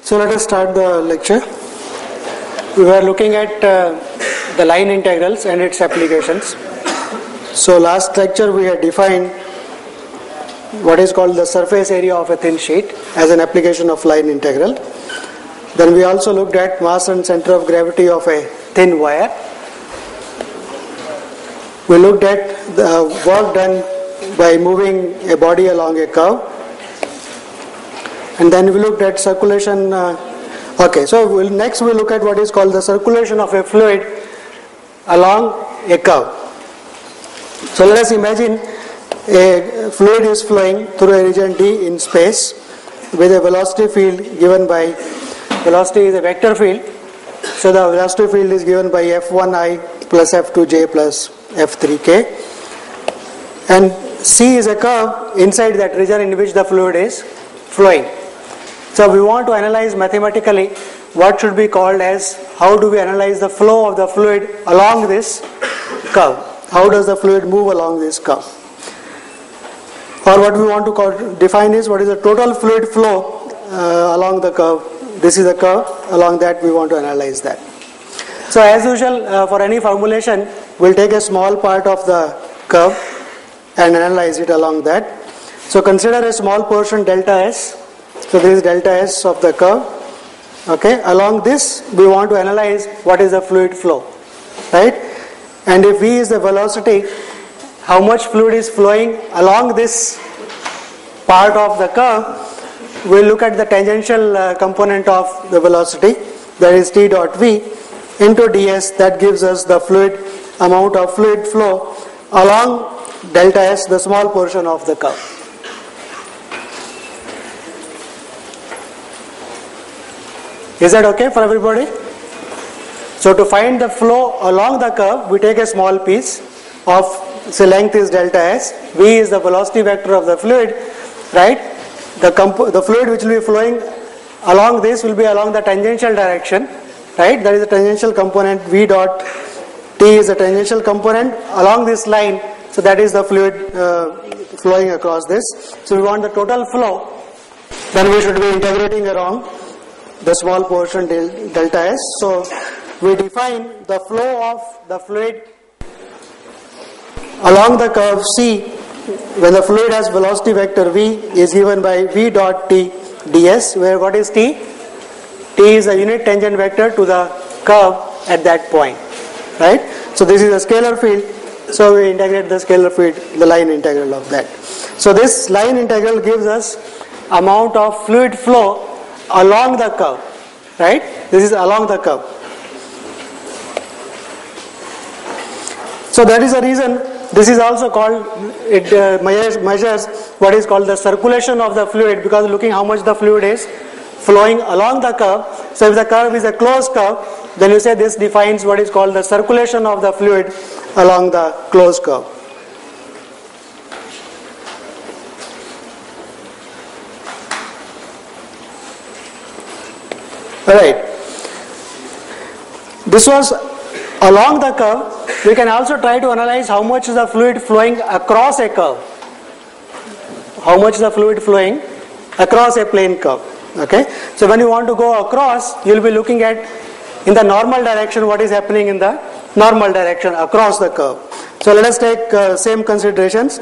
So let us start the lecture. We were looking at the line integrals and its applications. So last lecture we had defined what is called the surface area of a thin sheet as an application of line integral. Then we also looked at mass and center of gravity of a thin wire. We looked at the work done by moving a body along a curve. And then we looked at circulation. So next we look at what is called the circulation of a fluid along a curve. So let us imagine a fluid is flowing through a region D in space with a velocity field given by, velocity is a vector field, so the velocity field is given by F1i plus F2j plus F3k, and C is a curve inside that region in which the fluid is flowing. So we want to analyze mathematically what should be called as, how do we analyze the flow of the fluid along this curve? How does the fluid move along this curve? Or what we want to define is what is the total fluid flow along the curve. This is a curve, along that we want to analyze that. So as usual, for any formulation, we'll take a small part of the curve and analyze it along that. So consider a small portion delta S. So this is delta S of the curve. Okay, along this we want to analyze what is the fluid flow, right? And if V is the velocity, how much fluid is flowing along this part of the curve, we'll look at the tangential component of the velocity, that is T dot V into ds. That gives us the amount of fluid flow along delta S, the small portion of the curve. Is that okay for everybody? So to find the flow along the curve, we take a small piece of, say, length is delta S, V is the velocity vector of the fluid, right? The fluid which will be flowing along this will be along the tangential direction, right? That is the tangential component. V dot T is the tangential component along this line, so that is the fluid flowing across this. So we want the total flow, then we should be integrating around the small portion delta S. So we define the flow of the fluid along the curve C when the fluid has velocity vector V is given by V dot T ds, where what is T? T is a unit tangent vector to the curve at that point, right? So this is a scalar field, so we integrate the scalar field, the line integral of that. So this line integral gives us amount of fluid flow along the curve, right? This is along the curve. So that is the reason this is also called, it measures what is called the circulation of the fluid, because looking how much the fluid is flowing along the curve. So if the curve is a closed curve, then you say this defines what is called the circulation of the fluid along the closed curve. Alright, this was along the curve. We can also try to analyze how much is the fluid flowing across a curve. How much is the fluid flowing across a plane curve. Okay, so when you want to go across, you will be looking at in the normal direction what is happening in the normal direction across the curve. So let us take same considerations.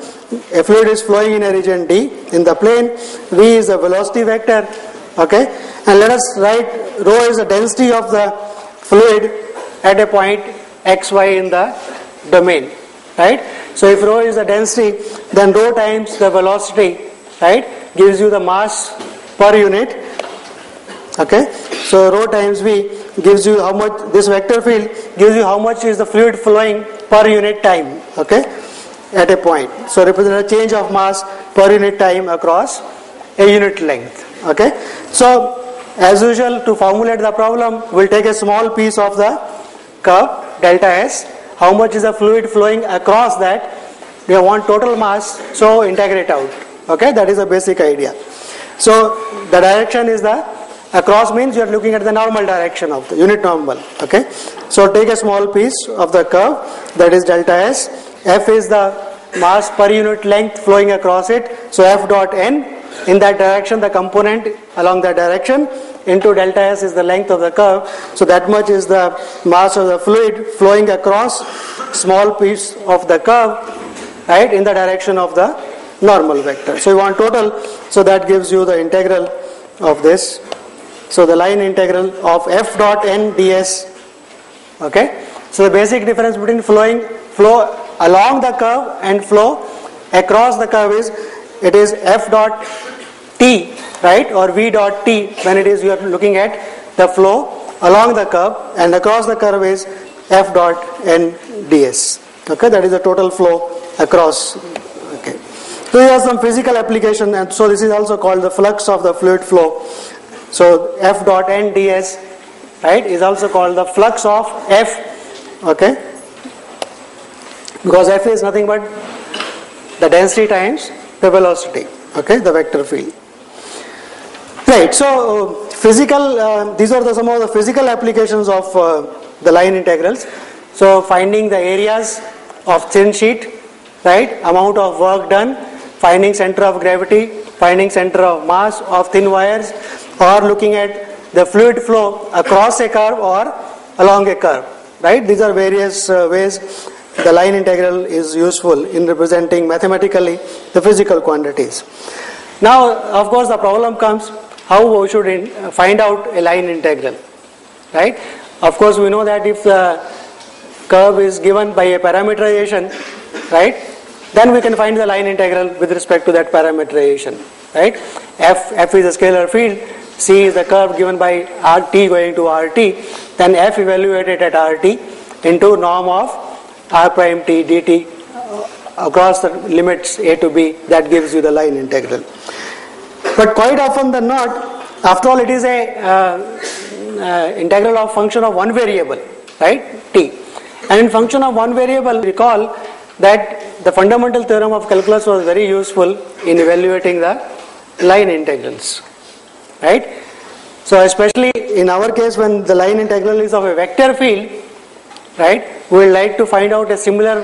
A fluid is flowing in a region D in the plane. V is the velocity vector. Okay, and let us write rho is the density of the fluid at a point xy in the domain, right? So if rho is the density, then rho times the velocity, right, gives you the mass per unit. Okay, so rho times V gives you how much, this vector field gives you how much is the fluid flowing per unit time, okay, at a point. So represent a change of mass per unit time across a unit length. Okay, so as usual, to formulate the problem, we'll take a small piece of the curve delta S. How much is the fluid flowing across that? We want total mass, so integrate out. Okay, that is the basic idea. So the direction is the across, means you are looking at the normal direction of the unit normal. Okay, so take a small piece of the curve, that is delta S. F is the mass per unit length flowing across it, so F dot N, in that direction the component along that direction, into delta S is the length of the curve. So that much is the mass of the fluid flowing across small piece of the curve, right, in the direction of the normal vector. So you want total, so that gives you the integral of this. So the line integral of f dot n ds. Okay. So the basic difference between flow along the curve and flow across the curve is, it is f dot t, right, or v dot t when it is you are looking at the flow along the curve, and across the curve is f dot n ds. Okay, that is the total flow across. Okay. So here are some physical application, and so this is also called the flux of the fluid flow. So f dot n ds, right, is also called the flux of f. Okay, because f is nothing but the density times the velocity. Okay, the vector field. Right. So physical. These are some of the physical applications of the line integrals. So finding the areas of thin sheet, right? Amount of work done, finding center of gravity, finding center of mass of thin wires, or looking at the fluid flow across a curve or along a curve, right? These are various ways the line integral is useful in representing mathematically the physical quantities. Now, of course, the problem comes how we should find out a line integral, right? Of course, we know that if the curve is given by a parameterization, right, then we can find the line integral with respect to that parameterization, right? F is a scalar field, C is the curve given by RT going to RT, then F evaluated at RT into norm of R prime T dt across the limits A to B, that gives you the line integral. But quite often than not, after all, it is a integral of function of one variable, right, T. And in function of one variable, recall that the fundamental theorem of calculus was very useful in evaluating the line integrals, right? So especially in our case, when the line integral is of a vector field, right, we would like to find out a similar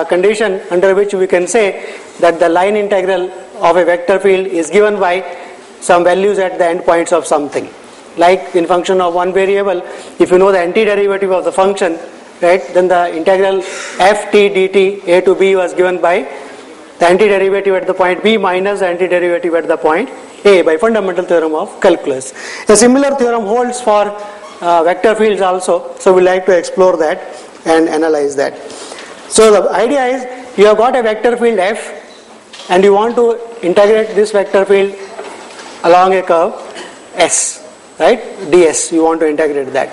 condition under which we can say that the line integral of a vector field is given by some values at the endpoints of something. Like in function of one variable, if you know the antiderivative of the function, right, then the integral f t dt a to b was given by the antiderivative at the point b minus the antiderivative at the point a by fundamental theorem of calculus. A similar theorem holds for vector fields also, so we like to explore that and analyze that. So the idea is, you have got a vector field f and you want to integrate this vector field along a curve s, right, ds, you want to integrate that.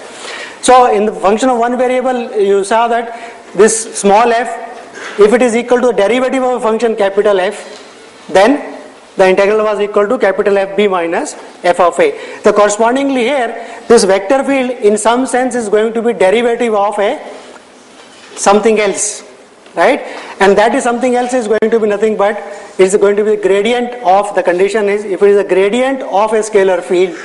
So in the function of one variable, you saw that this small f, if it is equal to the derivative of a function capital F, then the integral was equal to capital FB minus f of a. So correspondingly here, this vector field in some sense is going to be derivative of a something else, right? And that is something else is going to be nothing but, it is going to be the gradient of, the condition is, if it is a gradient of a scalar field,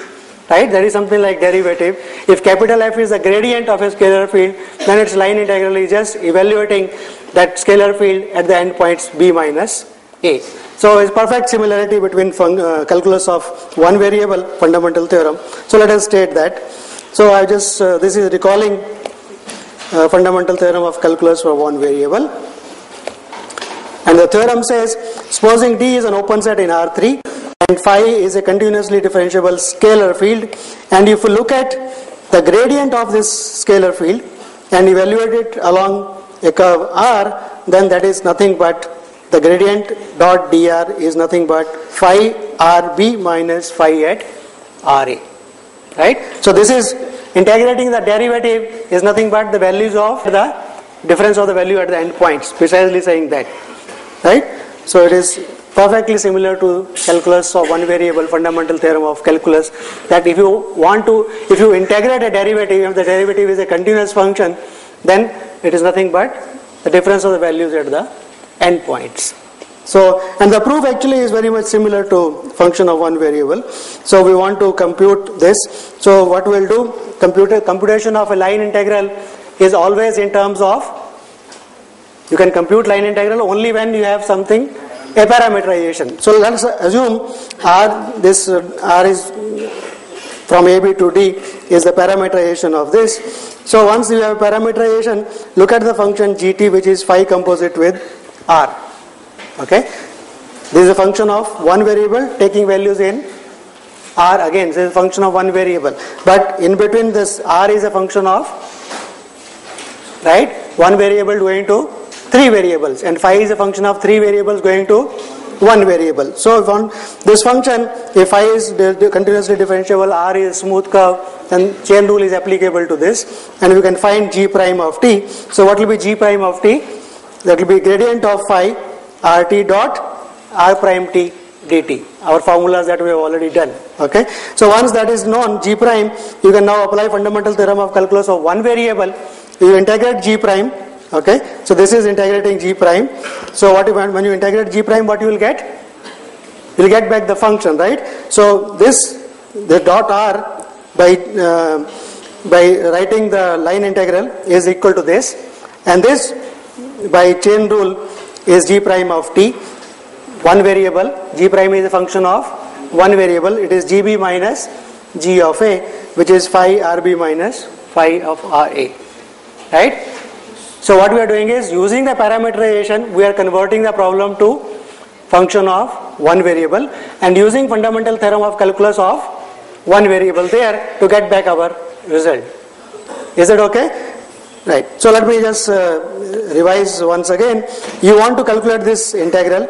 right, that is something like derivative. If capital F is the gradient of a scalar field, then its line integral is just evaluating that scalar field at the endpoints b minus a. So it's perfect similarity between calculus of one variable, fundamental theorem. So let us state that. So I just, this is recalling fundamental theorem of calculus for one variable. And the theorem says, supposing D is an open set in R3 and phi is a continuously differentiable scalar field, and if you look at the gradient of this scalar field and evaluate it along a curve R, then that is nothing but the gradient dot dr is nothing but phi rb minus phi at ra, right? So this is integrating the derivative is nothing but the values of the difference of the value at the endpoints, precisely saying that, right? So it is perfectly similar to calculus of one variable, fundamental theorem of calculus, that if you want to, if you integrate a derivative, if the derivative is a continuous function, then it is nothing but the difference of the values at the endpoints. So, and the proof actually is very much similar to function of one variable. So we want to compute this. So what we'll do, computation of a line integral is always in terms of, you can compute line integral only when you have something, a parameterization. So let's assume R, this R is from AB to D is the parameterization of this. So once you have parameterization, look at the function GT, which is phi composite with R. Okay, this is a function of one variable taking values in R. Again, this is a function of one variable, but in between this R is a function of, right, one variable going to three variables, and phi is a function of three variables going to one variable. So if on this function, if phi is continuously differentiable, R is a smooth curve, then chain rule is applicable to this, and we can find G prime of t. So what will be G prime of t? That will be gradient of phi RT dot R prime t dt. Our formulas that we have already done. Okay. So once that is known, G prime, you can now apply fundamental theorem of calculus of one variable. You integrate G prime. Okay, so this is integrating G prime. So what when you integrate G prime, what you will get? You will get back the function, right? So this, the dot R, by writing the line integral is equal to this, and this by chain rule is G prime of t, one variable. G prime is a function of one variable. It is GB minus G of A, which is phi RB minus phi of RA, right? So what we are doing is, using the parameterization, we are converting the problem to function of one variable, and using fundamental theorem of calculus of one variable there to get back our result. Is it okay? Right. So let me just revise once again. You want to calculate this integral,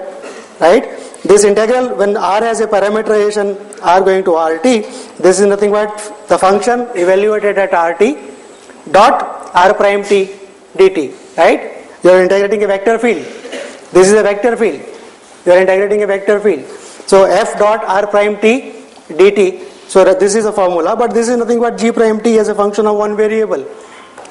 right? This integral, when R has a parameterization R going to RT, this is nothing but the function evaluated at RT dot R prime t dt, right? You are integrating a vector field. This is a vector field. You are integrating a vector field. So f dot R prime t dt. So this is a formula, but this is nothing but G prime t as a function of one variable,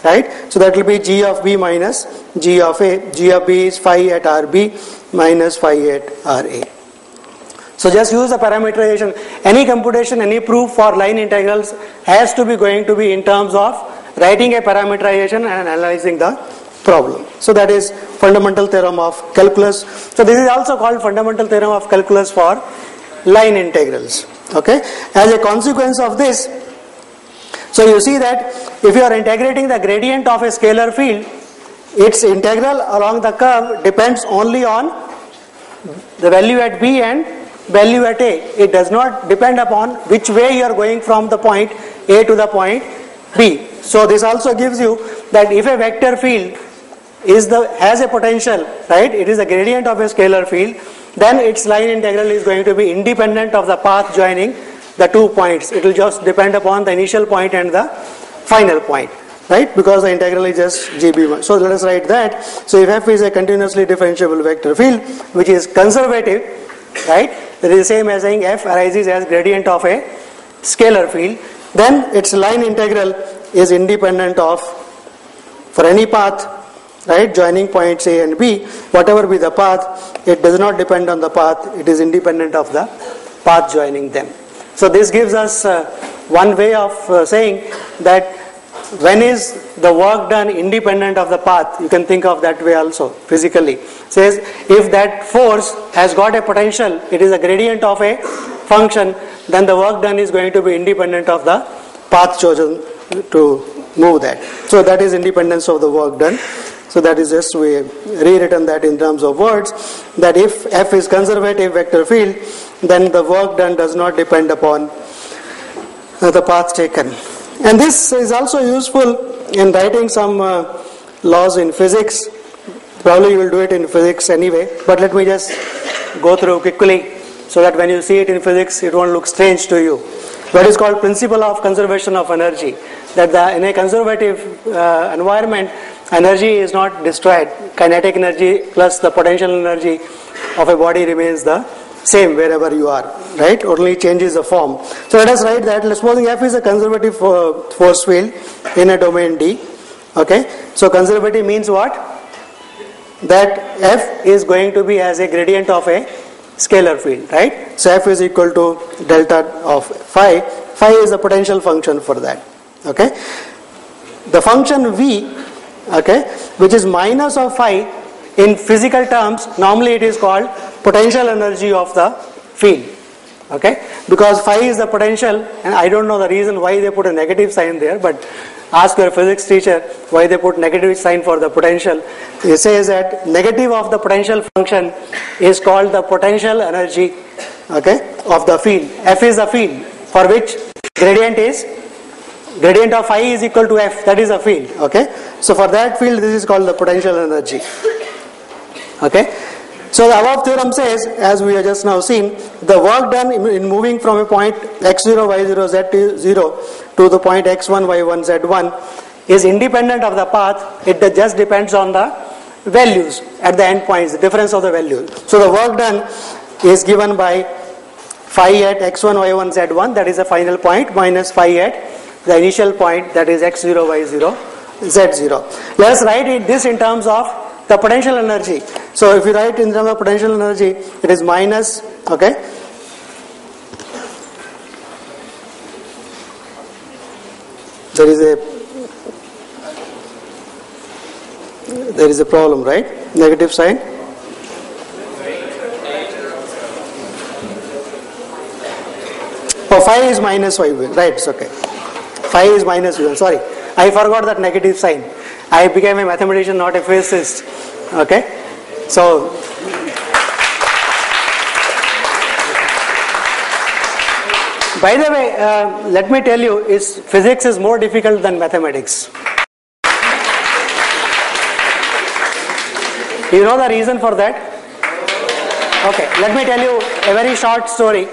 right? So that will be G of B minus G of A. G of B is phi at RB minus phi at RA. So just use the parameterization. Any computation, any proof for line integrals has to be going to be in terms of writing a parameterization and analyzing the problem. So that is fundamental theorem of calculus. So this is also called fundamental theorem of calculus for line integrals. Okay. As a consequence of this, so you see that if you are integrating the gradient of a scalar field, its integral along the curve depends only on the value at B and value at A. It does not depend upon which way you are going from the point A to the point B. So this also gives you that if a vector field has a potential, right, it is the gradient of a scalar field, then its line integral is going to be independent of the path joining the 2 points. It will just depend upon the initial point and the final point, right, because the integral is just GB. So let us write that. So if f is a continuously differentiable vector field which is conservative, right, that is the same as saying f arises as gradient of a scalar field, then its line integral is independent of, for any path, right, joining points A and B, whatever be the path, it does not depend on the path, it is independent of the path joining them. So this gives us one way of saying that when is the work done independent of the path. You can think of that way also physically. Says if that force has got a potential, it is a gradient of a function, then the work done is going to be independent of the path chosen to move that. So that is independence of the work done. So that is just we rewritten that in terms of words, that if f is conservative vector field, then the work done does not depend upon the path taken. And this is also useful in writing some laws in physics. Probably you will do it in physics anyway, but let me just go through quickly so that when you see it in physics it won't look strange to you. What is called principle of conservation of energy, that in a conservative environment, energy is not destroyed. Kinetic energy plus the potential energy of a body remains the same wherever you are, right? Only changes the form. So let us write that. Supposing f is a conservative force field in a domain D. Okay, so conservative means what? That f is going to be as a gradient of a scalar field, right? So f is equal to delta of phi. Phi is the potential function for that. Okay, the function v, okay, which is minus of phi, in physical terms normally it is called potential energy of the field. Okay, because phi is the potential, and I don't know the reason why they put a negative sign there, but ask your physics teacher why they put negative sign for the potential. He says that negative of the potential function is called the potential energy, okay, of the field. F is the field for which gradient of phi is equal to F, that is a field, okay. So for that field, this is called the potential energy, okay. So the above theorem says, as we have just now seen, the work done in moving from a point x0, y0, z0 to the point x1, y1, z1 is independent of the path. It just depends on the values at the end points, the difference of the values. So the work done is given by phi at x1, y1, z1, that is the final point, minus phi at the initial point, that is x0, y0, z0. Let us write this in terms of the potential energy. So if you write in terms of potential energy, it is minus, okay, there is a problem, right? Negative sign. Oh, phi is minus y1, right? It's okay. Phi is minus y1. Sorry, I forgot that negative sign. I became a mathematician, not a physicist. Okay, so by the way, let me tell you, physics is more difficult than mathematics. You know the reason for that? Okay, let me tell you a very short story.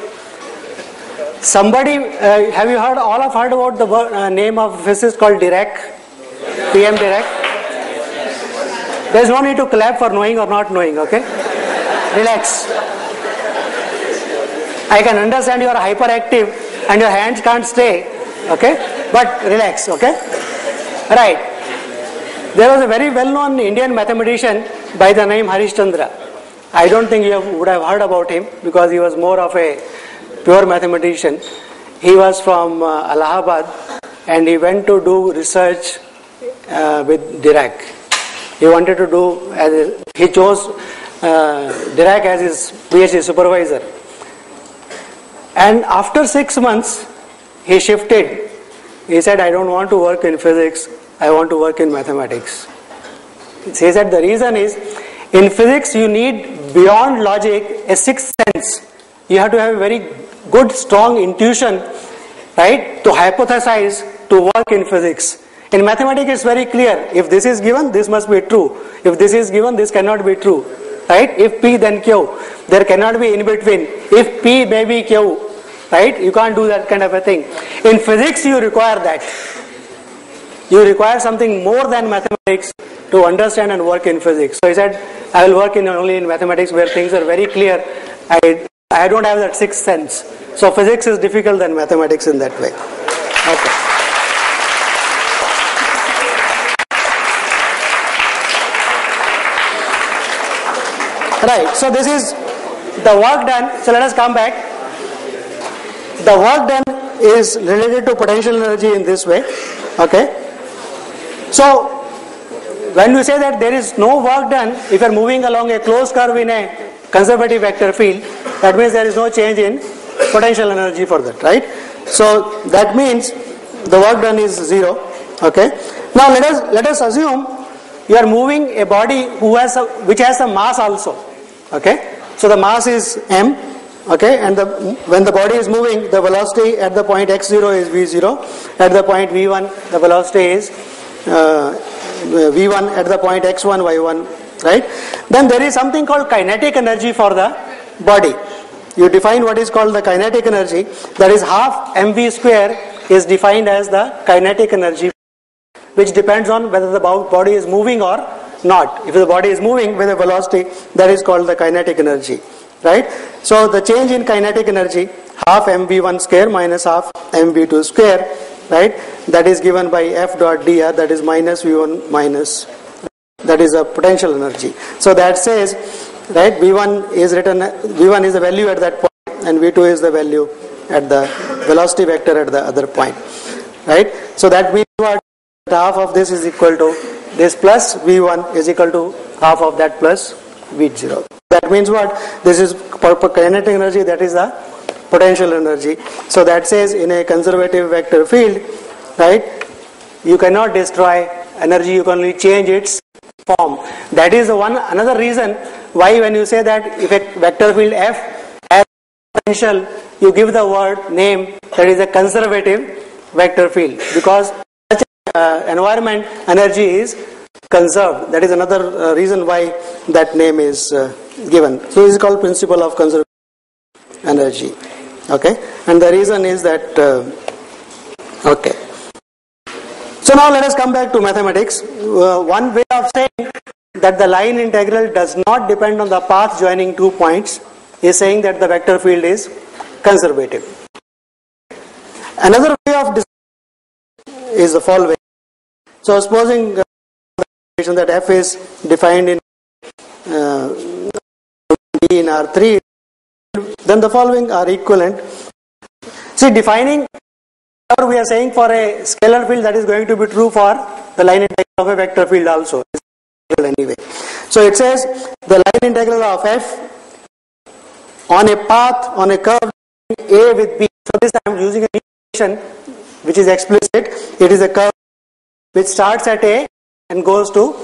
Somebody, have you heard? All have heard about the name of a physicist called Dirac? PM Dirac. There is no need to clap for knowing or not knowing, okay? Relax. I can understand you are hyperactive and your hands can't stay, okay? But relax, okay? Right. There was a very well-known Indian mathematician by the name Harishchandra. I don't think you would have heard about him because he was more of a pure mathematician. He was from Allahabad and he went to do research with Dirac. He wanted to do, he chose Dirac as his PhD supervisor. And after 6 months, he shifted. He said, I don't want to work in physics, I want to work in mathematics. He said the reason is, in physics you need beyond logic a sixth sense. You have to have a very good, strong intuition, right, to hypothesize, to work in physics. In mathematics, it's very clear. If this is given, this must be true. If this is given, this cannot be true. Right? If P, then Q. There cannot be in between. If P, maybe Q. Right? You can't do that kind of a thing. In physics, you require that. You require something more than mathematics to understand and work in physics. So he said, I will work only in mathematics where things are very clear. I don't have that sixth sense. So physics is difficult than mathematics in that way. Okay. Right, so this is the work done. So let us come back. The work done is related to potential energy in this way. Okay. So when we say that there is no work done, if you are moving along a closed curve in a conservative vector field, that means there is no change in potential energy for that, right? So that means the work done is 0. Okay. Now let us assume you are moving a body which has a mass also. Okay, so the mass is m, okay, and when the body is moving, the velocity at the point x0 is v0, at the point v1 the velocity is v1 at the point x1, y1, right? Then there is something called kinetic energy for the body. You define what is called the kinetic energy, that is half mv square is defined as the kinetic energy, which depends on whether the body is moving or not. If the body is moving with a velocity, that is called the kinetic energy, right? So the change in kinetic energy, half mv1 square minus half mv2 square, right? That is given by F dot dr, that is minus v1 minus, that is a potential energy. So that says, right, v1 is the value at that point and v2 is the value at the velocity vector at the other point, right? So that means what? Half of this is equal to this plus v1 is equal to half of that plus v0. That means what? This is kinetic energy, that is the potential energy. So that says in a conservative vector field, right, you cannot destroy energy, you can only change its form. That is another reason why when you say that if a vector field F has potential, you give the word name that is a conservative vector field, because such environment energy is conserved. That is another reason why that name is given. So this is called principle of conservation energy. Okay, and the reason is that okay. So now let us come back to mathematics. One way of saying that the line integral does not depend on the path joining 2 points is saying that the vector field is conservative. Another way of is the following. So supposing that F is defined in D in R3, then the following are equivalent. See, defining, we are saying for a scalar field, that is going to be true for the line integral of a vector field also. Anyway, so it says the line integral of F on a path on a curve A with B. So this I am using an equation which is explicit. It is a curve which starts at A and goes to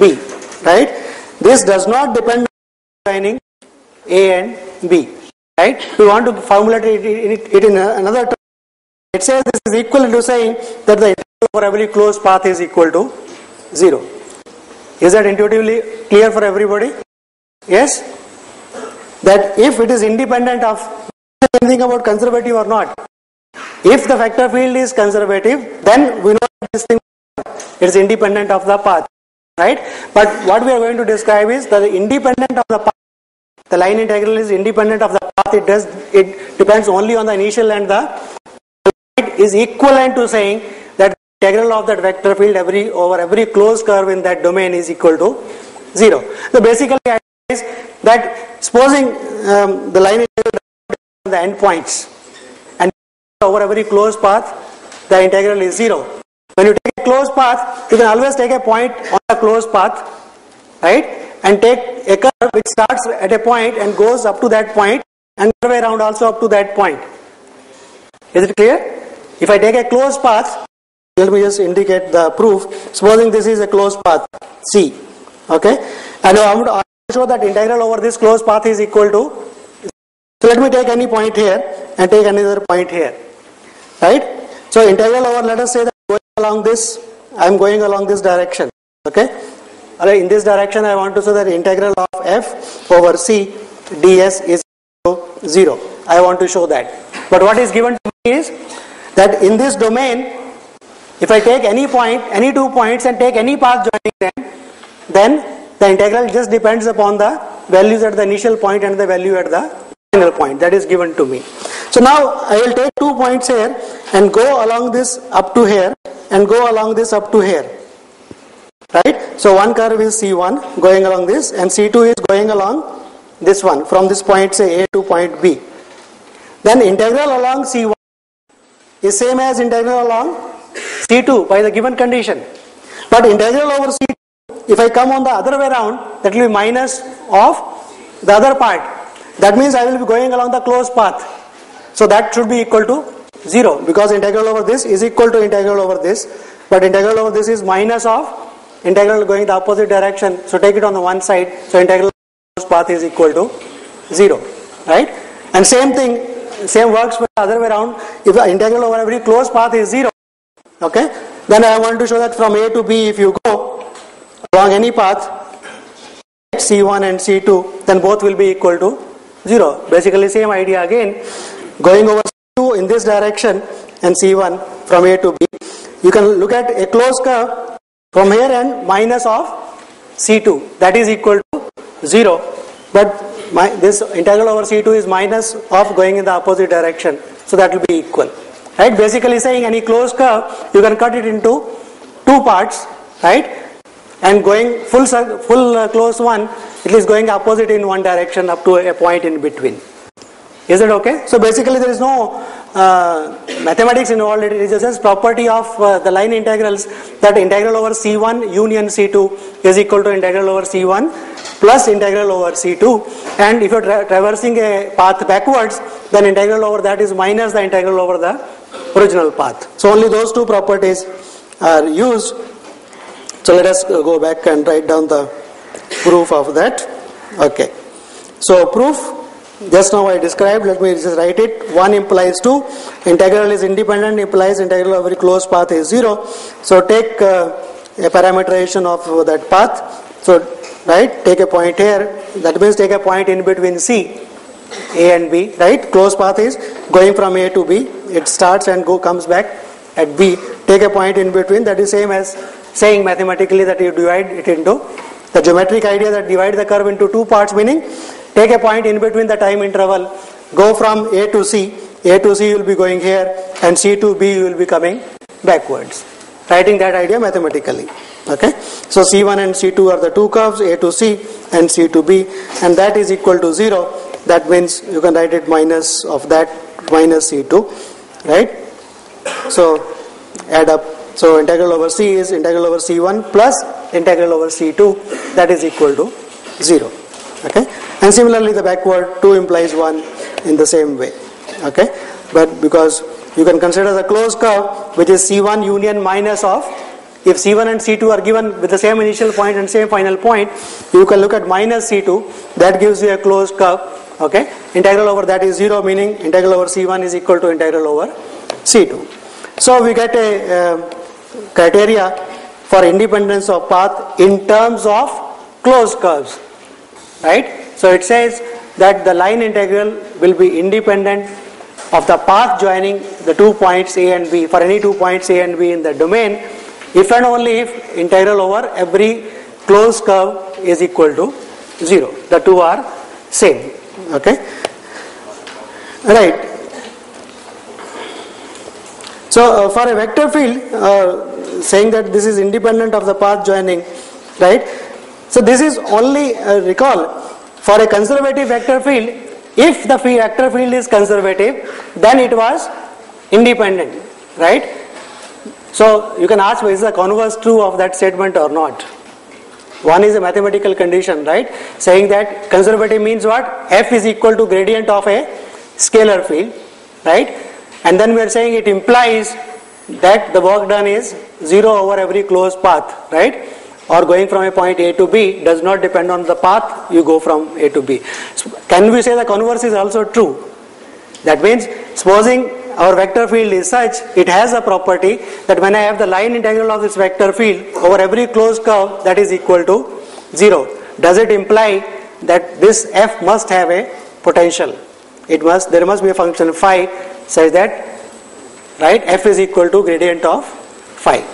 B, right? This does not depend on defining A and B, right? We want to formulate it in another term. It says this is equal to saying that the integral for every closed path is equal to 0. Is that intuitively clear for everybody? Yes? That if it is independent of anything about conservative or not, if the vector field is conservative, then we know that this thing is independent of the path, right? But what we are going to describe is that the independent of the path, the line integral is independent of the path. It depends only on the initial, and the line is equivalent to saying that the integral of that vector field over every closed curve in that domain is equal to 0. So basically, I is that supposing the line integral on the endpoints, and over every closed path, the integral is 0. When you take a closed path, you can always take a point on a closed path, right? And take a curve which starts at a point and goes up to that point, and the other way around also up to that point. Is it clear? If I take a closed path, let me just indicate the proof. Supposing this is a closed path C, okay? And I want to show that integral over this closed path is equal to. So let me take any point here and take another point here, right? So integral over, let us say that going along this, I am going along this direction, okay? In this direction, I want to say that the integral of F over C ds is equal to 0. I want to show that. But what is given to me is that in this domain, if I take any point, any 2 points, and take any path joining them, then the integral just depends upon the values at the initial point and the value at the final point. That is given to me. So now I will take 2 points here and go along this up to here and go along this up to here, right? So one curve is C1 going along this, and C2 is going along this one from this point, say A to point B. Then integral along C1 is same as integral along C2 by the given condition. But integral over C2, if I come on the other way around, that will be minus of the other part. That means I will be going along the closed path. So that should be equal to 0, because integral over this is equal to integral over this. But integral over this is minus of integral going the opposite direction. So take it on the one side. So integral over the closed path is equal to 0, right? And same thing, same works for the other way around. If the integral over every closed path is 0, okay, then I want to show that from A to B, if you go along any path, C1 and C2, then both will be equal to 0. Basically same idea again, going over C2 in this direction and C1 from A to B. You can look at a closed curve from here and minus of C2, that is equal to 0. But this integral over C2 is minus of going in the opposite direction, so that will be equal, right? Basically saying any closed curve, you can cut it into 2 parts, right? And going full closed one, it is going opposite in one direction up to a point in between. Is it okay? So basically there is no mathematics involved. It is just property of the line integrals, that integral over C1 union C2 is equal to integral over C1 plus integral over C2. And if you are traversing a path backwards, then integral over that is minus the integral over the original path. So only those two properties are used. So let us go back and write down the proof of that. Okay. So proof, just now I described, let me just write it. 1 implies 2, integral is independent, implies integral of every closed path is 0. So take a parameterization of that path. So, right, take a point here, that means take a point in between C, A and B, right? Closed path is going from A to B, it starts and comes back at B. Take a point in between, that is same as saying mathematically that you divide it into the geometric idea that divide the curve into two parts, meaning take a point in between the time interval, go from A to C you will be going here, and C to B you will be coming backwards. Writing that idea mathematically. Okay, so C1 and C2 are the two curves, A to C and C to B, and that is equal to 0. That means you can write it minus of that, minus C2, right? So add up. So integral over C is integral over C1 plus integral over C2, that is equal to 0. Okay, and similarly the backward 2 implies 1 in the same way. Okay, but because you can consider the closed curve which is C1 union minus of, if C1 and C2 are given with the same initial point and same final point, you can look at minus C2, that gives you a closed curve. Okay, integral over that is 0, meaning integral over C1 is equal to integral over C2. So we get a criteria for independence of path in terms of closed curves, right? So it says that the line integral will be independent of the path joining the 2 points A and B, for any 2 points A and B in the domain, if and only if integral over every closed curve is equal to 0. The two are same. Okay, right. So for a vector field, saying that this is independent of the path joining, right? So this is only, recall, for a conservative vector field, if the vector field is conservative, then it was independent, right? So you can ask, is the converse true of that statement or not? One is a mathematical condition, right? Saying that conservative means what? F is equal to gradient of a scalar field, right? And then we are saying it implies that the work done is 0 over every closed path, right? Or going from a point A to B does not depend on the path you go from A to B. So can we say the converse is also true? That means supposing our vector field is such, it has a property that when I have the line integral of this vector field over every closed curve, that is equal to 0. Does it imply that this F must have a potential? There must be a function phi such that, right, F is equal to gradient of phi.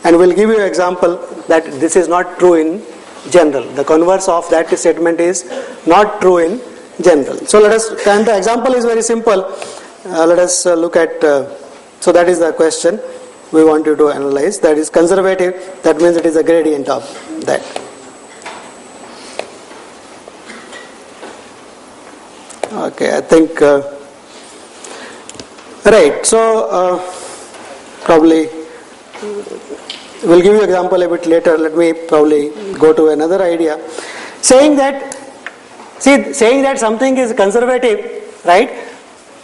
And we'll give you an example that this is not true in general. The converse of that statement is not true in general. So let us, and the example is very simple. Let us look at, so that is the question we want you to analyze. That is conservative, that means it is a gradient of that. Okay, I think, right, so probably we'll give you example a bit later. Let me probably go to another idea. Saying that something is conservative, right?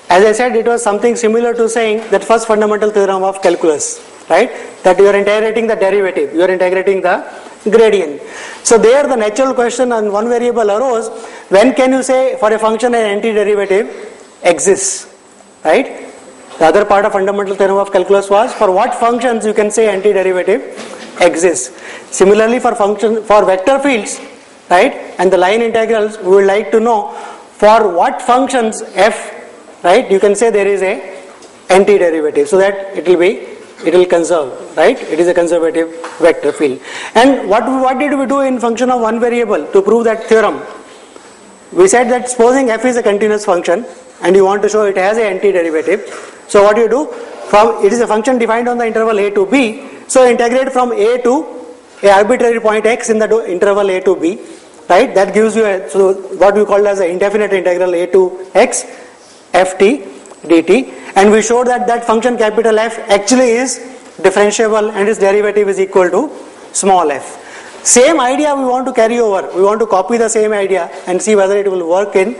As I said, it was something similar to saying that first fundamental theorem of calculus, right? That you are integrating the derivative, you are integrating the gradient. So there the natural question on one variable arose, when can you say for a function an antiderivative exists, right? The other part of fundamental theorem of calculus was for what functions you can say antiderivative exists. Similarly for vector fields, right? And the line integrals, we would like to know for what functions f, right, you can say there is a antiderivative, so that it will conserve, right? It is a conservative vector field. And what did we do in function of one variable to prove that theorem? We said that supposing f is a continuous function and you want to show it has an antiderivative, so what you do, it is a function defined on the interval a to b, so integrate from a to a arbitrary point x in the interval a to b, right? That gives you what we call as an indefinite integral a to x ft dt, and we showed that function capital F actually is differentiable and its derivative is equal to small f. Same idea we want to carry over, we want to copy the same idea and see whether it will work in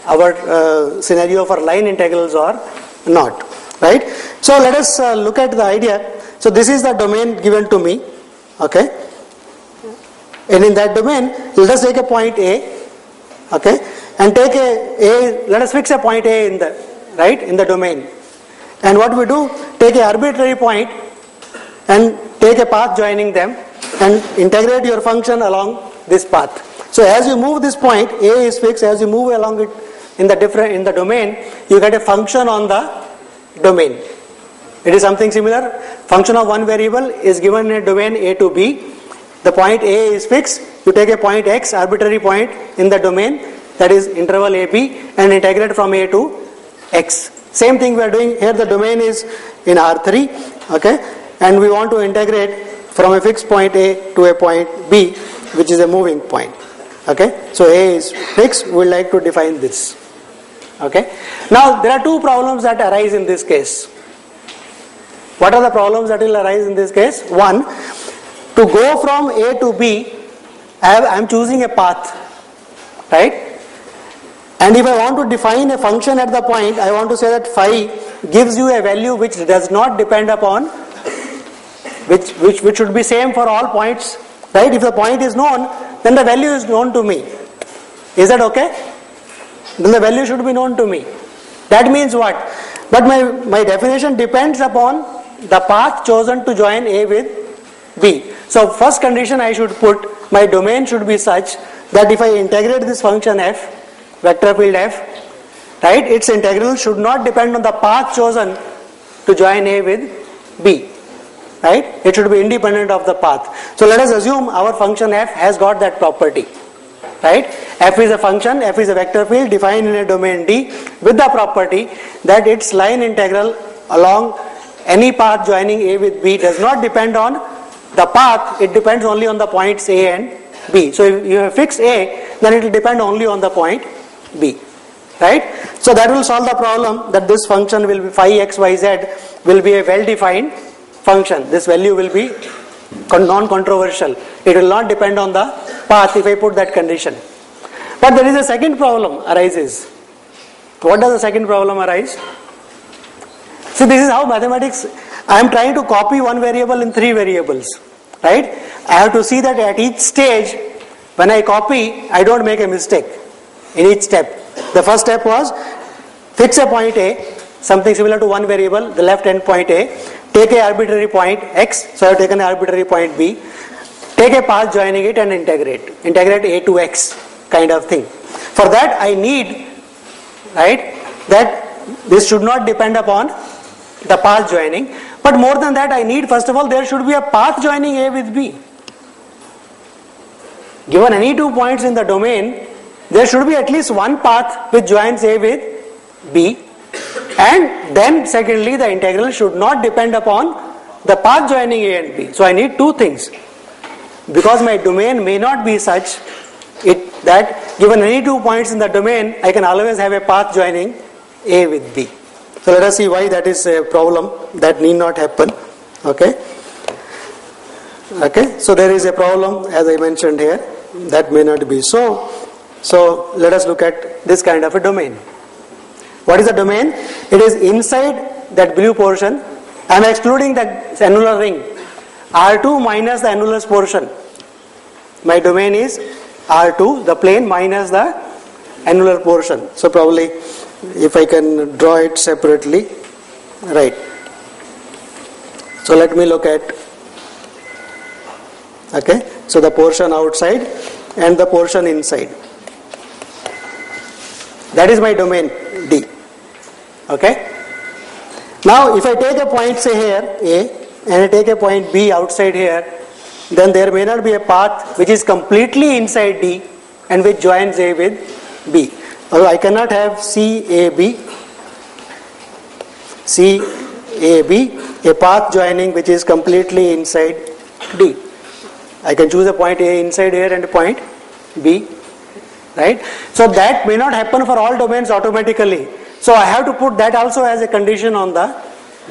our scenario for line integrals or not, right? So let us look at the idea. So this is the domain given to me, okay, and in that domain let us take a point A, okay, and take a let us fix a point A in the right in the domain, and what we do, take a arbitrary point and take a path joining them and integrate your function along this path. So as you move this point, A is fixed. As you move along it in the domain, you get a function on the domain. It is something similar. Function of one variable is given in a domain A to B. The point A is fixed. You take a point X, arbitrary point in the domain, that is interval AB, and integrate from A to X. Same thing we are doing here. The domain is in R3, okay, and we want to integrate from a fixed point A to a point B, which is a moving point. Okay, so A is fixed. We would like to define this. Okay, now there are two problems that arise in this case. What are the problems that will arise in this case? One, to go from A to B, I am choosing a path, right? And if I want to define a function at the point, I want to say that phi gives you a value which does not depend upon, which should be same for all points, right? If the point is known, then the value is known to me. Is that okay? Then the value should be known to me. That means what? But my definition depends upon the path chosen to join A with B. So first condition I should put, my domain should be such that if I integrate this function f, vector field f, right, its integral should not depend on the path chosen to join A with B. Right? It should be independent of the path. So let us assume our function f has got that property. Right? F is a function, f is a vector field defined in a domain D with the property that its line integral along any path joining A with B does not depend on the path, it depends only on the points A and B. So if you have fixed A, then it will depend only on the point B. Right? So that will solve the problem that this function will be phi x y z will be a well defined function. This value will be non-controversial. It will not depend on the path if I put that condition. But there is a second problem arises. What does the second problem arise? See, this is how mathematics, I am trying to copy one variable in three variables. Right? I have to see that at each stage, when I copy, I don't make a mistake in each step. The first step was fix a point A, something similar to one variable, the left end point A, take a arbitrary point X, so I have taken an arbitrary point B, take a path joining it and integrate A to X kind of thing. For that I need, right, that this should not depend upon the path joining, but more than that I need, first of all, there should be a path joining A with B. Given any 2 points in the domain, there should be at least one path which joins A with B, and then secondly the integral should not depend upon the path joining A and B. So I need two things, because my domain may not be such that given any 2 points in the domain I can always have a path joining A with B. So let us see why that is a problem that need not happen. Okay, so there is a problem, as I mentioned here, that may not be so. So let us look at this kind of a domain. What is the domain? It is inside that blue portion. I am excluding the annular ring, R2 minus the annulus portion. My domain is R2, the plane minus the annular portion. So probably if I can draw it separately, right. So let me look at, okay, so the portion outside and the portion inside. That is my domain D. Okay. Now if I take a point, say here A, and I take a point B outside here, then there may not be a path which is completely inside D and which joins A with B. Although I cannot have CAB, a path joining which is completely inside D. I can choose a point A inside here and a point B, right? So that may not happen for all domains automatically. So I have to put that also as a condition on the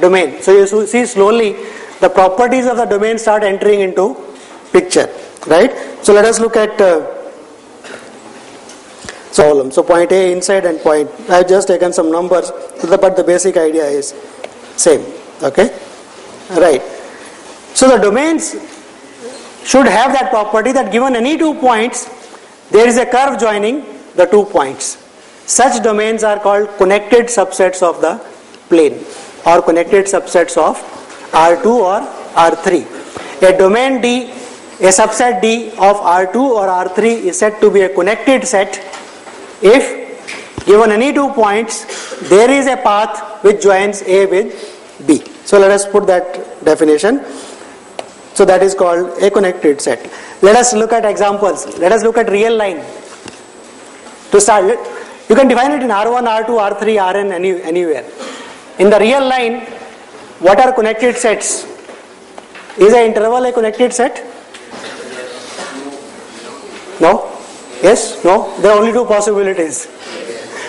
domain. So you see slowly the properties of the domain start entering into picture, right? So let us look at, So point A inside and point, I have just taken some numbers, but the basic idea is same. Okay, right. So the domains should have that property that given any 2 points, there is a curve joining the 2 points. Such domains are called connected subsets of the plane or connected subsets of R2 or R3. A domain D, a subset D of R2 or R3 is said to be a connected set if given any 2 points, there is a path which joins A with B. So let us put that definition. So that is called a connected set. Let us look at examples. Let us look at real line. To start, you can define it in R1, R2, R3, Rn, anywhere. In the real line, what are connected sets? Is an interval a connected set? No? Yes? No? There are only 2 possibilities.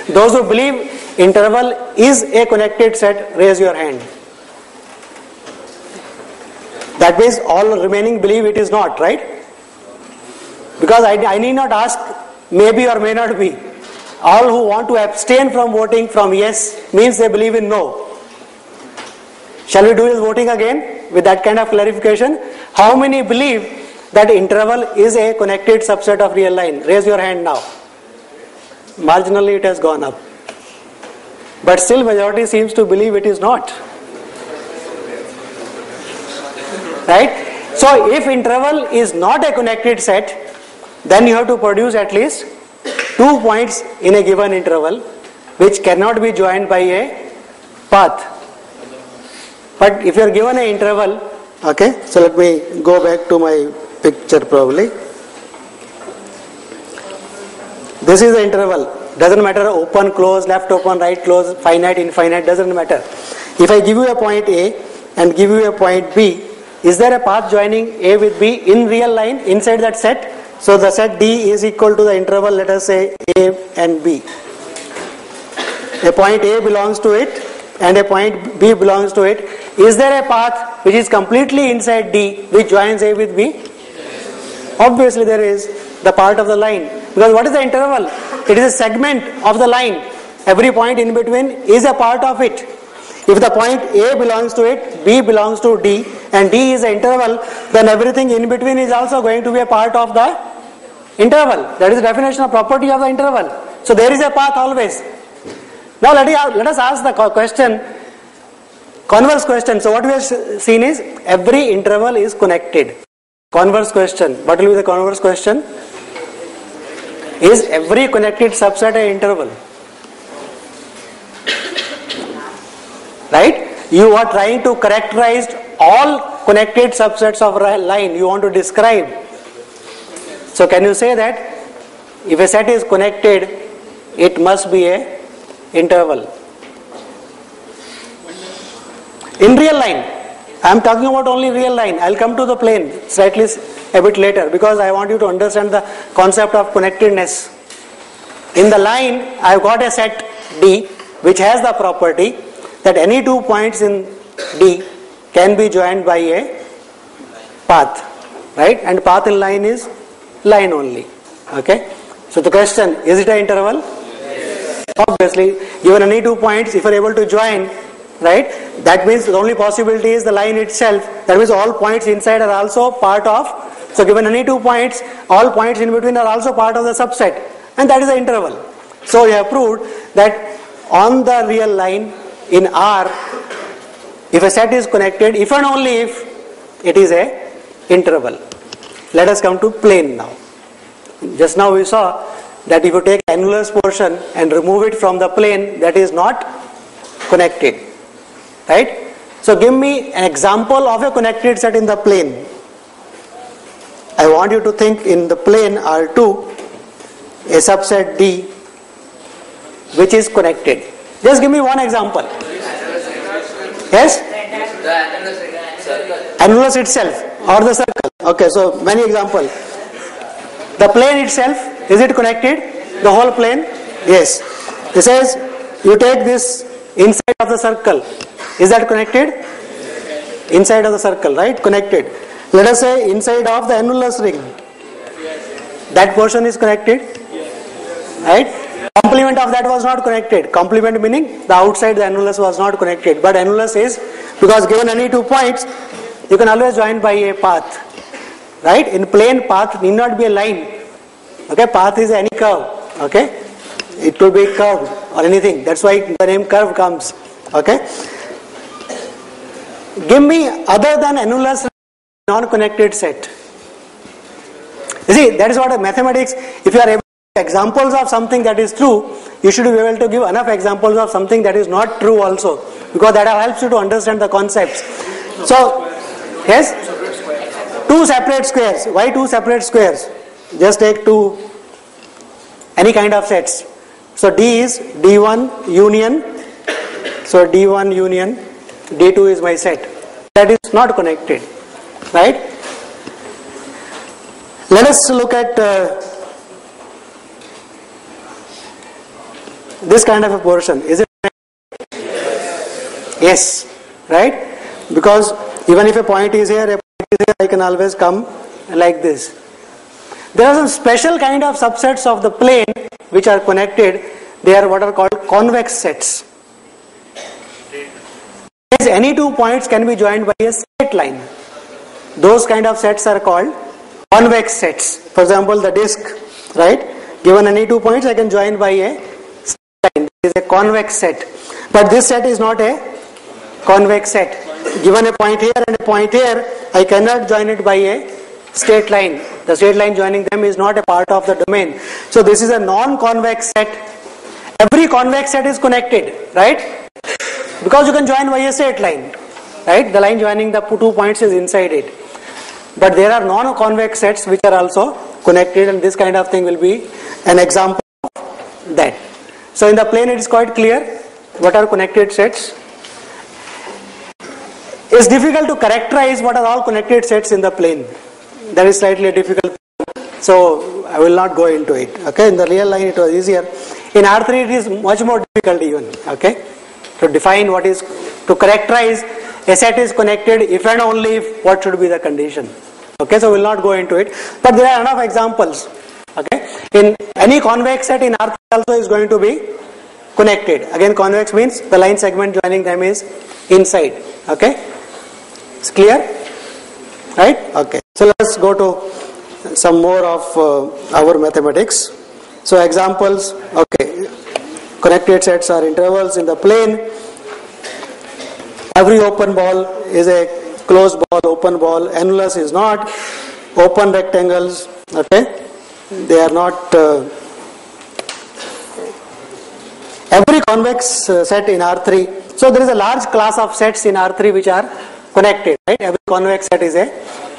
Those who believe interval is a connected set, raise your hand. That means all remaining believe it is not, right? Because I need not ask maybe or may not be. All who want to abstain from voting from yes means they believe in no. Shall we do this voting again with that kind of clarification? How many believe that interval is a connected subset of real line? Raise your hand now. Marginally it has gone up. But still majority seems to believe it is not. Right? So if interval is not a connected set, then you have to produce at least 2 points in a given interval which cannot be joined by a path. But if you are given an interval, okay, so let me go back to my picture probably. This is the interval. Doesn't matter open, close, left open, right close, finite, infinite, doesn't matter. If I give you a point A and give you a point B, is there a path joining A with B in real line inside that set? So the set D is equal to the interval, let us say A and B. A point A belongs to it and a point B belongs to it. Is there a path which is completely inside D which joins A with B? Obviously there is, the part of the line. Because what is the interval? It is a segment of the line. Every point in between is a part of it. If the point A belongs to it, B belongs to D, and D is an interval, then everything in between is also going to be a part of the interval. That is the definition of property of the interval. So there is a path always. Now let us ask the question, converse question. So what we have seen is every interval is connected. Converse question. What will be the converse question? Is every connected subset an interval? Right? You are trying to characterize all connected subsets of a line. You want to describe. So can you say that if a set is connected, it must be a interval? In real line. I am talking about only real line. I will come to the plane slightly a bit later because I want you to understand the concept of connectedness. In the line, I have got a set D which has the property that any 2 points in D can be joined by a path, right? And path in line is line only. Okay? So the question, is it an interval? Yes. Obviously, given any 2 points, if you are able to join, right, that means the only possibility is the line itself. That means all points inside are also part of, so given any 2 points, all points in between are also part of the subset, and that is the interval. So we have proved that on the real line in R, if a set is connected, if and only if it is a interval. Let us come to plane now. Just now we saw that if you take annulus portion and remove it from the plane, that is not connected. Right? So give me an example of a connected set in the plane. I want you to think in the plane R2, a subset D which is connected. Just give me one example. Yes? Annulus itself or the circle. Okay, so many examples. The plane itself, is it connected? The whole plane? Yes. It says you take this inside of the circle. Is that connected? Inside of the circle, right? Connected. Let us say inside of the annulus ring. That portion is connected? right? Complement of that was not connected. Complement meaning the outside the annulus was not connected, but annulus is, because given any 2 points, you can always join by a path, right? In plane, path need not be a line. Okay, path is any curve. Okay, it could be curved or anything. That's why the name curve comes. Okay, give me other than annulus non-connected set. You see, that is what mathematics. If you are able to give examples of something that is true, you should be able to give enough examples of something that is not true also, because that helps you to understand the concepts. So, yes, 2 separate squares. Why 2 separate squares? Just take 2 any kind of sets. So D is D1 union. So D1 union, D2 is my set. That is not connected, right? Let us look at this kind of a portion. Is it? Yes, right? Because even if a point is here, a point is here, I can always come like this. There are some special kind of subsets of the plane which are connected. They are what are called convex sets. Any 2 points can be joined by a straight line. Those kind of sets are called convex sets. For example, the disk, right? Given any 2 points, I can join by a straight line. This is a convex set. But this set is not a convex set. Given a point here and a point here, I cannot join it by a straight line. The straight line joining them is not a part of the domain. So this is a non-convex set. Every convex set is connected, right? Because you can join by a straight line, right? The line joining the 2 points is inside it. But there are non-convex sets which are also connected, and this kind of thing will be an example of that. So in the plane it is quite clear what are connected sets. It's difficult to characterize what are all connected sets in the plane. That is slightly difficult. So I will not go into it. Okay, in the real line it was easier. In R3 it is much more difficult even. Okay, to define what is, to characterize a set is connected if and only if what should be the condition. Okay, so we will not go into it. But there are enough examples. Okay, in any convex set in R3 also is going to be connected. Again, convex means the line segment joining them is inside. Okay, it's clear, right? Okay, so let's go to some more of our mathematics. So examples. Okay, connected sets are intervals in the plane. Every open ball is a closed ball, open ball. Annulus is not. Open rectangles, okay, they are not. Every convex set in R3. So there is a large class of sets in R3 which are connected, right? Every convex set is a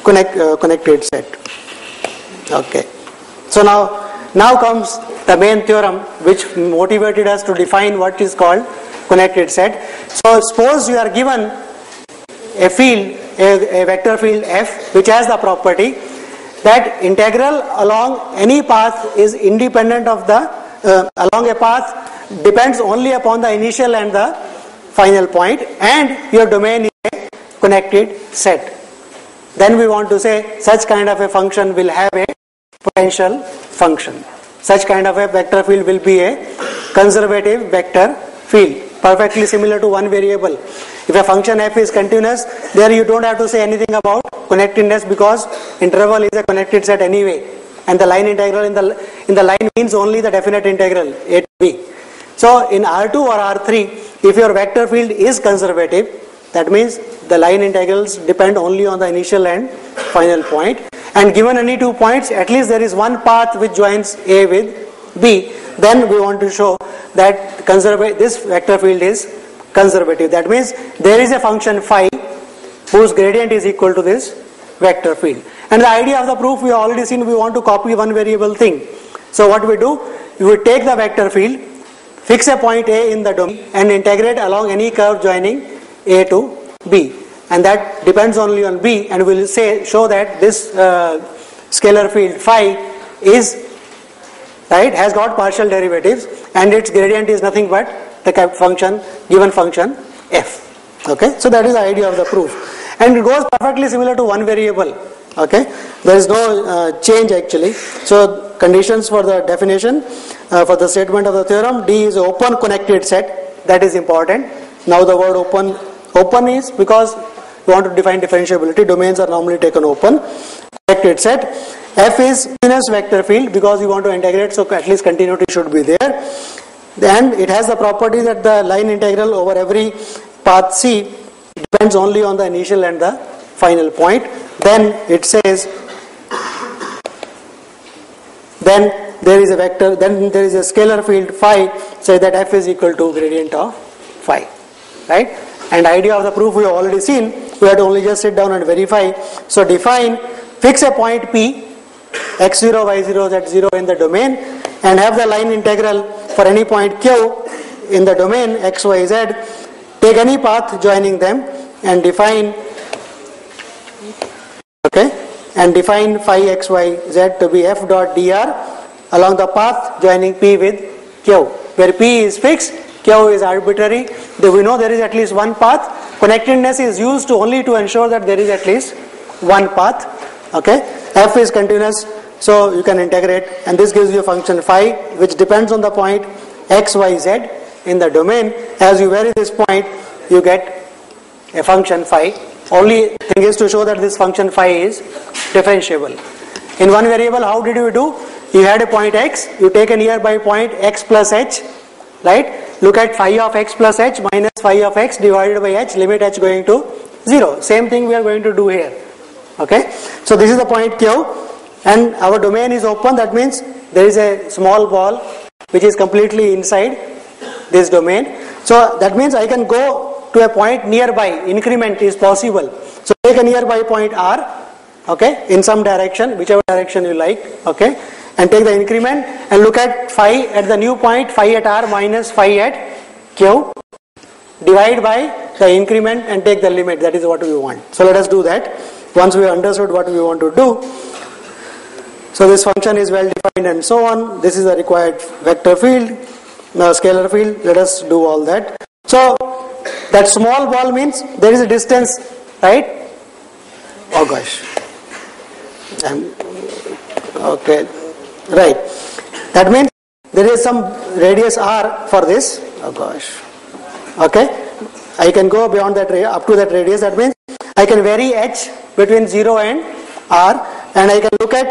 connected set. Okay. So now comes the main theorem which motivated us to define what is called connected set. So suppose you are given a field, a vector field f, which has the property that integral along any path is independent of the along a path depends only upon the initial and the final point, and your domain is a connected set. Then we want to say such kind of a function will have a potential function. Such kind of a vector field will be a conservative vector field, perfectly similar to one variable. If a function f is continuous, there you don't have to say anything about connectedness because interval is a connected set anyway, and the line integral in the line means only the definite integral a to b. So in R2 or R3, if your vector field is conservative, that means the line integrals depend only on the initial and final point, and given any 2 points, at least there is one path which joins A with B. Then we want to show that this vector field is conservative. That means there is a function phi whose gradient is equal to this vector field. And the idea of the proof we have already seen. We want to copy one variable thing. So what we do, we take the vector field, fix a point A in the domain and integrate along any curve joining A to B, and that depends only on B, and we will show that this scalar field phi is right, has got partial derivatives, and its gradient is nothing but the given function f. Okay, so that is the idea of the proof, and it goes perfectly similar to one variable. Okay, there is no change actually. So conditions for the definition for the statement of the theorem: D is an open connected set. That is important. Now the word open is because we want to define differentiability. Domains are normally taken open. Connected set. F is continuous vector field because we want to integrate, so at least continuity should be there. And it has the property that the line integral over every path C depends only on the initial and the final point. Then it says, then there is a vector, then there is a scalar field phi, say that F is equal to gradient of phi, right? And idea of the proof we have already seen. We have to only just sit down and verify. So define, fix a point P, x0, y0, z0 in the domain, and have the line integral for any point Q in the domain x, y, z. Take any path joining them and define, okay, and define phi x, y, z to be f dot dr along the path joining P with Q, where P is fixed, Q is arbitrary. We know there is at least one path. Connectedness is used only to ensure that there is at least one path. Okay, F is continuous, so you can integrate, and this gives you a function phi which depends on the point x, y, z in the domain. As you vary this point, you get a function phi. Only thing is to show that this function phi is differentiable. In one variable, how did you do? You had a point x, you take a nearby point x plus h, right? Look at phi of x plus h minus phi of x divided by h, limit h going to 0. Same thing we are going to do here. Okay, so this is the point Q, and our domain is open. That means there is a small ball which is completely inside this domain. So that means I can go to a point nearby. Increment is possible. So take a nearby point R, okay, in some direction, whichever direction you like, okay, and take the increment and look at phi at the new point, phi at R minus phi at Q. Divide by the increment and take the limit. That is what we want. So let us do that. Once we understood what we want to do, so this function is well defined and so on. This is the required vector field, scalar field. Let us do all that. So that small ball means there is a distance, right? Oh gosh. Okay, right. That means there is some radius r for this. Oh gosh. Okay, I can go beyond that up to that radius. That means I can vary h between 0 and r, and I can look at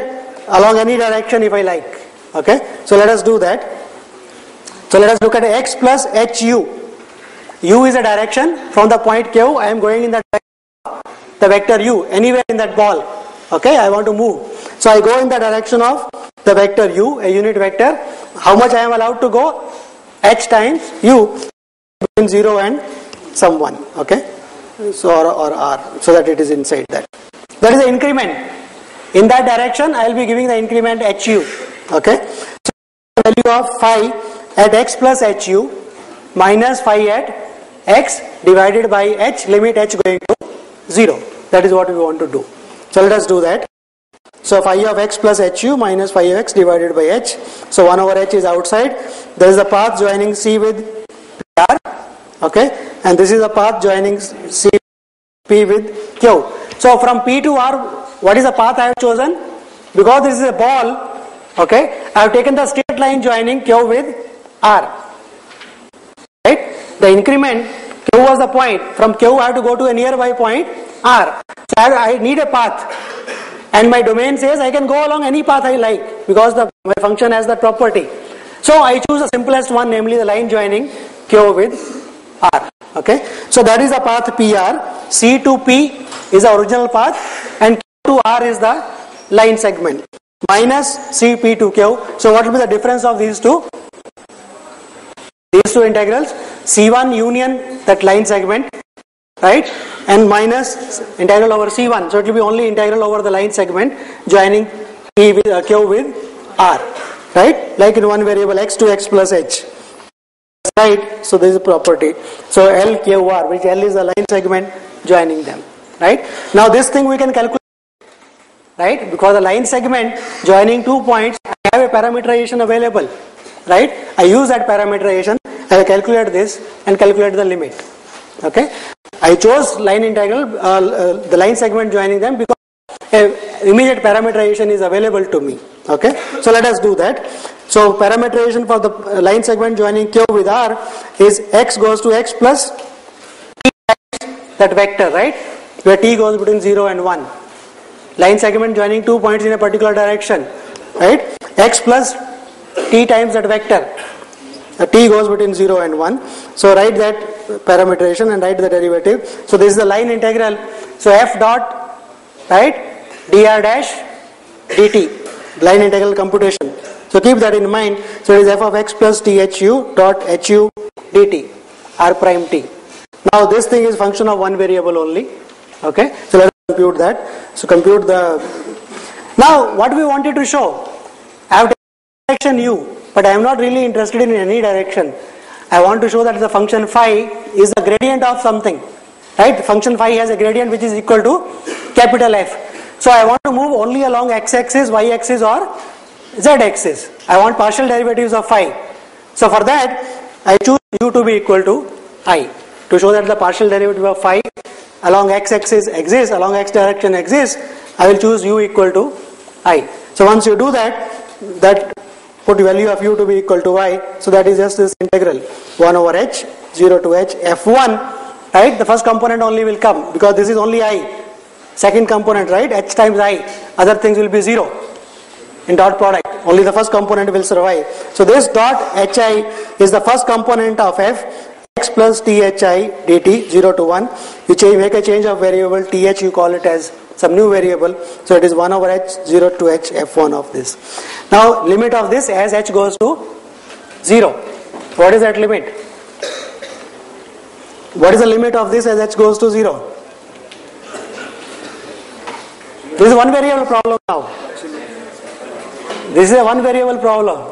along any direction if I like. Okay, so let us do that. So let us look at x plus hu. U is a direction from the point Q. I am going in the vector u, anywhere in that ball. Okay, I want to move. So I go in the direction of the vector u, a unit vector. How much I am allowed to go? H times u between 0 and some 1. Okay, so or r, so that it is inside that. That is the increment. In that direction, I will be giving the increment hu. Okay, so the value of phi at x plus hu minus phi at x divided by h, limit h going to 0. That is what we want to do. So let us do that. So phi of x plus hu minus phi of x divided by h. So 1 over h is outside. There is the path joining C with R. Okay, and this is the path joining C P with Q. So from P to R, what is the path I have chosen? Because this is a ball, okay, I have taken the straight line joining Q with R. Right? The increment, Q was the point. From Q I have to go to a nearby point R. So I need a path. And my domain says I can go along any path I like because my function has that property. So I choose the simplest one, namely the line joining Q with R. Okay, so that is the path PR. C to P is the original path, and Q to R is the line segment. Minus CP to Q. So what will be the difference of these two? These two integrals, C1 union that line segment, right, and minus integral over C1. So it will be only integral over the line segment joining P with Q with R, right, like in one variable x to x plus h. Right, so this is a property. So L, Q, R, which L is the line segment joining them. Right, now this thing we can calculate, right, because the line segment joining 2 points, I have a parameterization available. Right, I use that parameterization, I calculate this and calculate the limit. Okay, I chose line integral, the line segment joining them because immediate parameterization is available to me. Okay, so let us do that. So parameterization for the line segment joining Q with R is x goes to x plus t times that vector, right? Where t goes between 0 and 1. Line segment joining 2 points in a particular direction, right? X plus t times that vector. T goes between 0 and 1. So write that parameterization and write the derivative. So this is the line integral. So f dot, right, dr dash dt, line integral computation. So keep that in mind. So it is f of x plus thu dot hu dt, r prime t. Now this thing is function of one variable only. Okay, so let us compute that. So compute the. Now what we wanted to show, I have taken direction u, but I am not really interested in any direction. I want to show that the function phi is the gradient of something, right? Function phi has a gradient which is equal to capital F. So I want to move only along x-axis, y-axis or z-axis. I want partial derivatives of phi. So for that, I choose u to be equal to I. To show that the partial derivative of phi along x-axis exists, along x direction exists, I will choose u equal to I. So once you do that, put value of u to be equal to y, so that is just this integral 1 over h 0 to h f1, right? The first component only will come because this is only I. Second component, right, h times I, other things will be 0 in dot product, only the first component will survive. So this dot hi is the first component of f, x plus thi dt 0 to 1. You make a change of variable th, you call it as some new variable, so it is 1 over h 0 to h f1 of this. Now limit of this as h goes to 0. What is that limit? What is the limit of this as h goes to 0? This is one variable problem now. This is a one variable problem.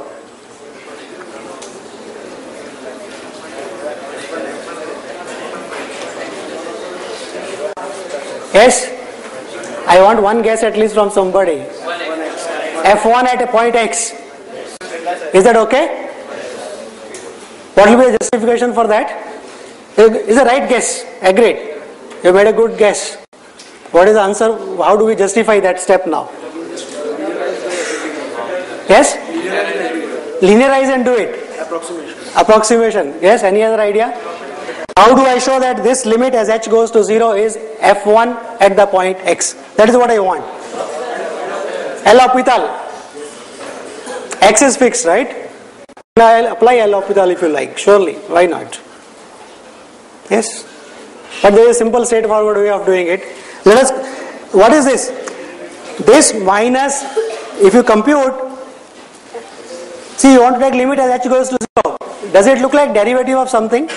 Yes? I want one guess at least from somebody. F1 at a point x. Is that okay? What will be the justification for that? Is a right guess. Agreed. You made a good guess. What is the answer? How do we justify that step now? Yes? Linearize and do it. Approximation. Yes, any other idea? How do I show that this limit as h goes to 0 is f1 at the point x? That is what I want. L'Hopital. X is fixed, right? Now I'll apply L'Hopital if you like. Surely. Why not? Yes? But there is a simple straightforward way of doing it. Let us, what is this? This minus, if you compute, see you want to take limit as h goes to 0. Does it look like derivative of something?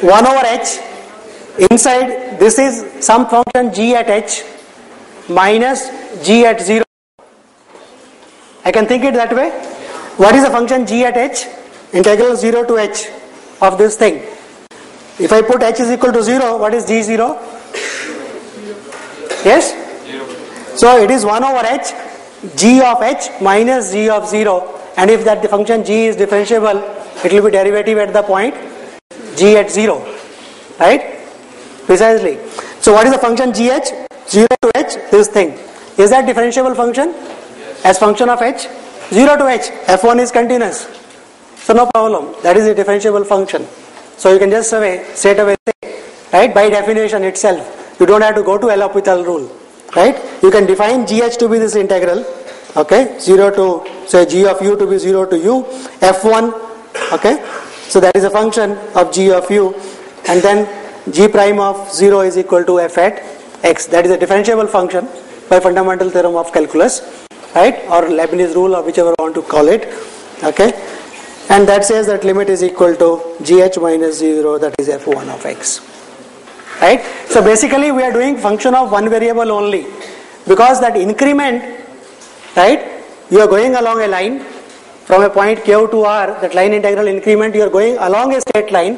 1 over h, inside this is some function g at h minus g at 0. I can think it that way. What is the function g at h? Integral 0 to h of this thing. If I put h is equal to 0, what is g0? Yes? 0. So it is 1 over h, g of h minus g of 0. And if that the function g is differentiable, it will be derivative at the point g at 0. Right? Precisely. So what is the function gh? 0 to h, this thing. Is that differentiable function? As function of h? 0 to h, f1 is continuous. So no problem. That is a differentiable function. So you can just straight away say, right, by definition itself. You don't have to go to L'Hopital rule. Right? You can define gh to be this integral. Okay? 0 to, say g of u to be 0 to u. f1. Okay? So that is a function of g of u. And then g prime of 0 is equal to f at x. That is a differentiable function by fundamental theorem of calculus. Right? Or Leibniz rule or whichever you want to call it. Okay? And that says that limit is equal to gh minus 0, that is f1 of x. Right? So basically we are doing function of one variable only. Because that increment, right, you are going along a line from a point q to r, that line integral increment, you are going along a straight line,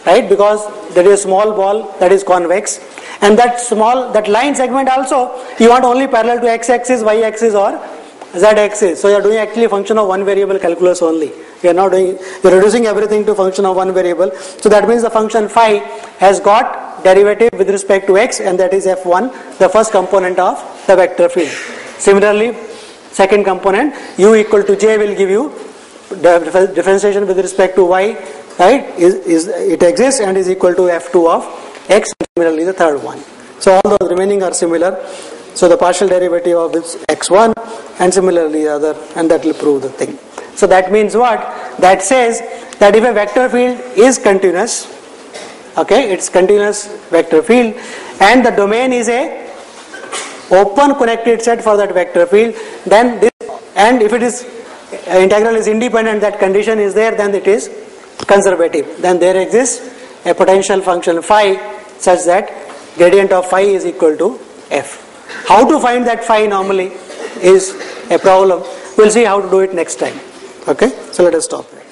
right, because there is a small ball that is convex, and that line segment also you want only parallel to x-axis, y-axis or z-axis. So you are doing actually a function of one variable calculus only. You are reducing everything to function of one variable. So that means the function phi has got derivative with respect to x, and that is f1, the first component of the vector field. Similarly, second component u equal to j will give you the differentiation with respect to y, right? It exists and is equal to f2 of x. Similarly, the third one. So all those remaining are similar. So the partial derivative of this x1 and similarly the other, and that will prove the thing. So that means what? That says that if a vector field is continuous, okay, it's continuous vector field, and the domain is a open connected set for that vector field, then this, and if it is integral is independent, that condition is there, then it is conservative. Then there exists a potential function phi such that gradient of phi is equal to f. How to find that phi normally is a problem. We'll see how to do it next time. Okay, so let us stop there.